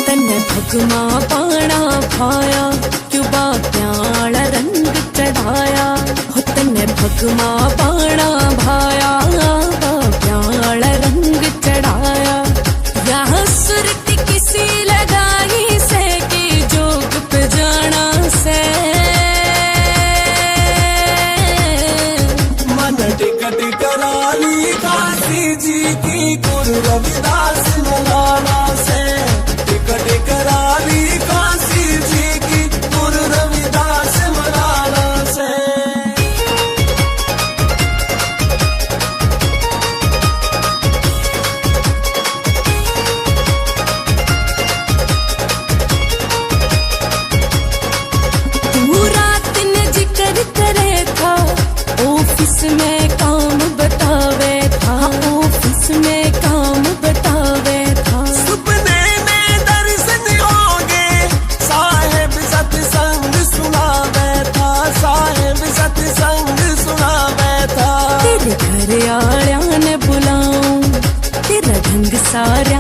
तन्ने भगमा पाना भाया क्यों बाक्याला रंग चढ़ाया हो तन्ने भगमा पाना भाया बाक्याला रंग चढ़ाया यहाँ सुरती किसी लगाई से कि जोग पे जाना से मन टिकट कराली काशी जी की गुरु रविदास मौलाना से टिकट कराली काशी जी की गुरु रविदास मौलाना से रात ने जिक्र करे था ऑफिस में काम बतावे था ऑफिस में काम बतावे था सपने में दर्शन होगे साहेब सत्संग सुनावे था साहेब सत्संग सुनावे था तेरे घर आया ने बुलाऊं तेरा ढंग सारा